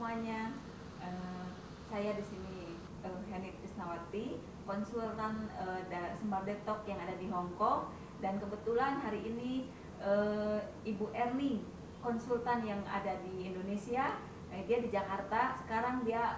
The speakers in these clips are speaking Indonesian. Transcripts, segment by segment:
semuanya. Eh, saya di sini Henny Krisnawati, konsultan Smart Detox yang ada di Hong Kong, dan kebetulan hari ini Ibu Erni, konsultan yang ada di Indonesia, dia di Jakarta. Sekarang dia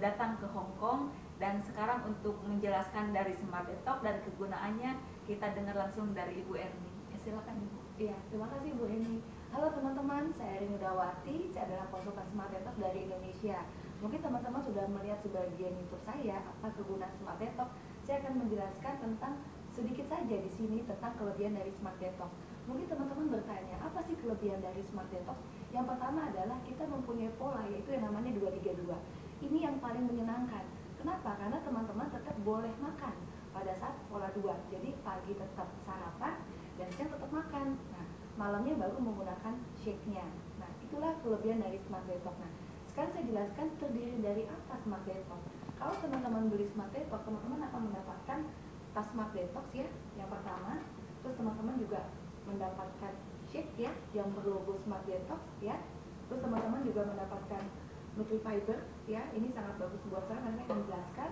datang ke Hong Kong, dan sekarang untuk menjelaskan dari Smart Detox, dari kegunaannya, kita dengar langsung dari Ibu Erni. Silakan Ibu. Iya, terima kasih Bu Eni. Halo teman-teman, saya Rini Udawati, saya adalah konsultan Smart Detox dari Indonesia. Mungkin teman-teman sudah melihat sebagian YouTube saya, apa kegunaan Smart Detox. Saya akan menjelaskan tentang sedikit saja di sini tentang kelebihan dari Smart Detox. Mungkin teman-teman bertanya, apa sih kelebihan dari Smart Detox? Yang pertama adalah kita mempunyai pola, yaitu yang namanya 232. Ini yang paling menyenangkan. Kenapa? Karena teman-teman tetap boleh makan pada saat pola 2. Jadi pagi tetap sarapan, dan siang tetap makan. Nah, malamnya baru menggunakan shake-nya. Nah, itulah kelebihan dari Smart Detox. Nah, sekarang saya jelaskan terdiri dari apa Smart Detox. Kalau teman-teman beli Smart Detox, teman-teman akan mendapatkan tas Smart Detox ya, yang pertama. Terus teman-teman juga mendapatkan shake ya, yang berlogo Smart Detox ya. Terus teman-teman juga mendapatkan Nutrifiber ya, ini sangat bagus buat saya, nanti akan menjelaskan.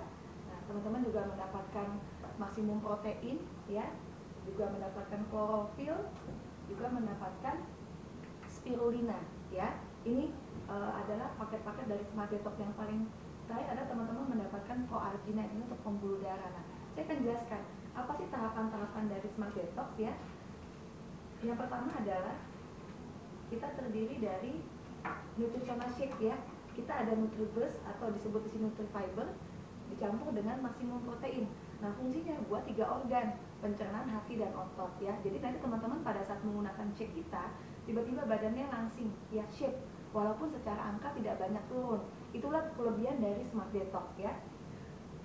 Nah, teman-teman juga mendapatkan maksimum protein ya, juga mendapatkan klorofil, juga mendapatkan spirulina ya. Ini adalah paket-paket dari Smart Detox. Yang paling terakhir ada teman-teman mendapatkan proarginine, ini untuk pembuluh darah. Nah, saya akan jelaskan apa sih tahapan-tahapan dari Smart Detox ya. Yang pertama adalah kita terdiri dari nutritional shake ya. Kita ada Nutribus atau disebut di sini Nutrifiber dicampur dengan maksimum protein. Nah, fungsinya buat 3 organ, pencernaan, hati, dan otot ya. Jadi nanti teman-teman pada saat menggunakan shake kita, tiba-tiba badannya langsing ya, shape, walaupun secara angka tidak banyak turun. Itulah kelebihan dari Smart Detox ya.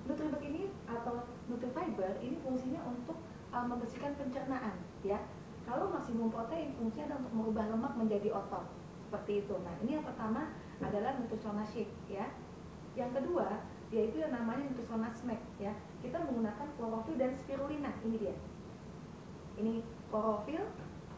Nutribus ini atau Nutrifiber ini fungsinya untuk membersihkan pencernaan ya. Kalau maksimum protein fungsinya adalah untuk merubah lemak menjadi otot, seperti itu. Nah, ini yang pertama adalah nutritional shake ya. Yang kedua yaitu yang namanya nutritional snack ya. Kita menggunakan klorofil dan spirulina. Ini dia. Ini klorofil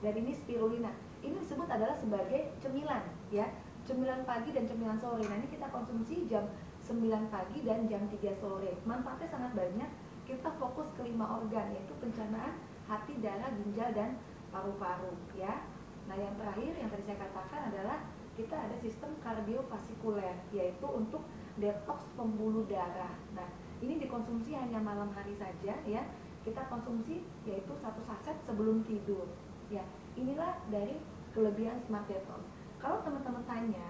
dan ini spirulina. Ini disebut adalah sebagai cemilan ya. Cemilan pagi dan cemilan sore. Nah, ini kita konsumsi jam 9 pagi dan jam 3 sore. Manfaatnya sangat banyak. Kita fokus ke 5 organ, yaitu pencernaan, hati, darah, ginjal, dan paru-paru ya. Nah, yang terakhir yang tadi saya katakan adalah kita ada sistem kardiovaskuler, yaitu untuk detoks pembuluh darah. Nah, ini dikonsumsi hanya malam hari saja ya. Kita konsumsi yaitu 1 saset sebelum tidur ya. Inilah dari kelebihan Smart Detox. Kalau teman-teman tanya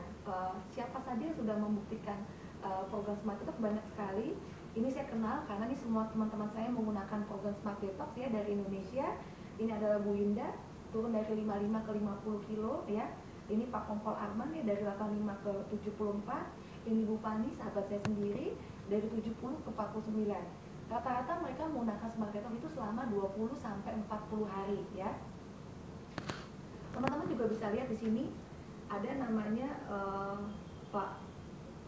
siapa saja yang sudah membuktikan program Smart Detox, banyak sekali. Ini saya kenal karena ini semua teman-teman saya menggunakan program Smart Detox ya, dari Indonesia. Ini adalah Bu Winda, turun dari 55 ke 50 kilo ya. Ini Pak Kompol Arman ya, dari 85 ke 74. Ini Bu Pani, sahabat saya sendiri, dari 70 ke 49. Rata-rata mereka menggunakan Smart Detox itu selama 20 sampai 40 hari ya. Teman-teman juga bisa lihat di sini ada namanya Pak,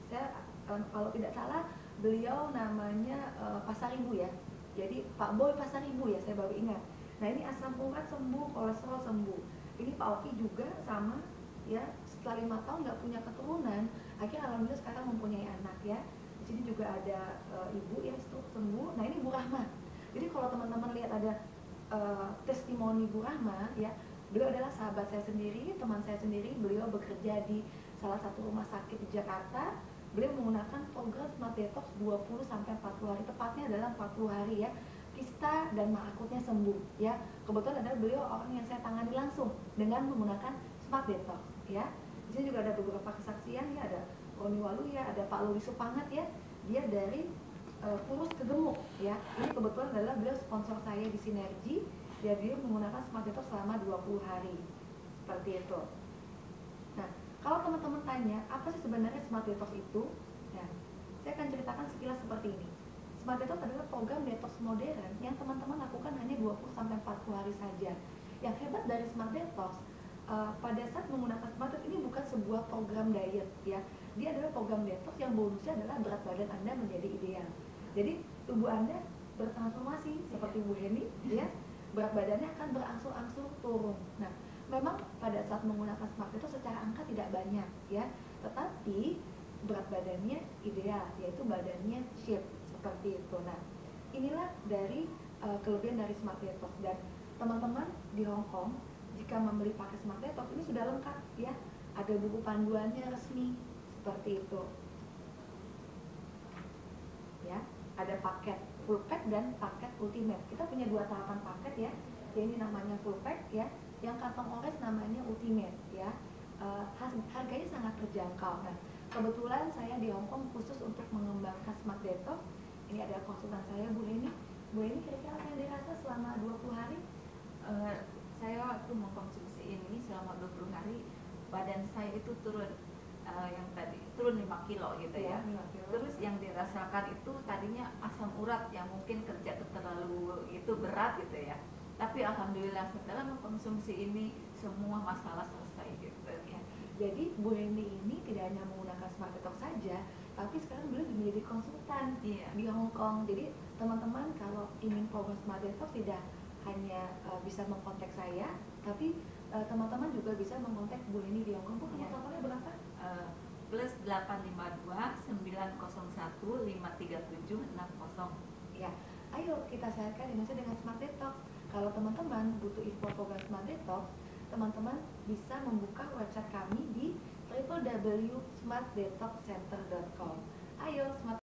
saya kalau tidak salah beliau namanya Pasaribu ya. Jadi Pak Boy Pasaribu ya, saya baru ingat. Nah, ini asam urat sembuh, kolesterol sembuh. Ini Pak Oki juga sama ya, setelah 5 tahun nggak punya keturunan, akhirnya alhamdulillah sekarang mempunyai anak ya. Di sini juga ada ibu yang stroke sembuh. Nah, ini Bu Rahma. Jadi kalau teman-teman lihat ada testimoni Bu Rahma ya, beliau adalah sahabat saya sendiri, teman saya sendiri. Beliau bekerja di salah satu rumah sakit di Jakarta. Beliau menggunakan program Smart Detox 20 sampai 40 hari, tepatnya adalah 40 hari ya. Kista dan mah akutnya sembuh ya. Kebetulan adalah beliau orang yang saya tangani langsung dengan menggunakan Smart Detox ya. Di sini juga ada beberapa kesaksian ya, ada Roni Waluya, ada Pak Luri Supangat ya. Dia dari kurus ke gemuk ya. Ini kebetulan adalah beliau sponsor saya di Sinergi. Dia menggunakan Smart Detox selama 20 hari. Seperti itu. Nah, kalau teman-teman tanya, apa sih sebenarnya Smart Detox itu? Ya, saya akan ceritakan sekilas seperti ini. Smart Detox adalah program detox modern yang teman-teman lakukan hanya 20-40 hari saja. Yang hebat dari Smart Detox, pada saat menggunakan Smart Detox ini bukan sebuah program diet ya. Dia adalah program detox yang bonusnya adalah berat badan Anda menjadi ideal. Jadi tubuh Anda bertransformasi seperti Bu Heni ya. Berat badannya akan berangsur-angsur turun. Nah, memang pada saat menggunakan Smart Detox secara angka tidak banyak ya, tetapi berat badannya ideal, yaitu badannya shape seperti itu. Nah, inilah dari kelebihan dari Smart Detox. Dan teman-teman di Hong Kong jika membeli pakai Smart Detox ini sudah lengkap ya, ada buku panduannya resmi seperti itu ya. Ada paket full pack dan paket ultimate. Kita punya dua tahapan paket ya. Ini namanya full pack ya, yang kantong orange namanya ultimate ya. Harganya sangat terjangkau. Nah, kebetulan saya di Hong Kong khusus untuk mengembangkan Smart Detox. Ini ada konsultan saya, Bu Eni. Bu Eni, kira-kira apa yang dirasa selama 20 hari? Saya waktu mengkonsumsi ini selama 20 hari, badan saya itu turun, yang tadi turun 5 kilo gitu ya. 5 kilo. Terus yang dirasakan itu tadinya asam urat yang mungkin kerja terlalu itu berat gitu ya. Tapi alhamdulillah setelah mengkonsumsi ini semua masalah selesai gitu ya. Jadi Bu Eni ini tidak hanya menggunakan Smart Detox saja, tapi sekarang beliau menjadi konsultan di Hong Kong. Jadi teman-teman kalau ingin program Smart Detox tidak hanya bisa mengkontak saya, tapi teman-teman juga bisa mengkontak Bu Eni di Hong Kong. Bu, nomor teleponnya berapa? Plus 852 901 537 60. Ya, ayo kita sehatkan Indonesia dengan Smart Detox. Kalau teman-teman butuh info program Smart Detox, teman-teman bisa membuka website kami di www.smartdetoxcenter.com. Ayo, Smart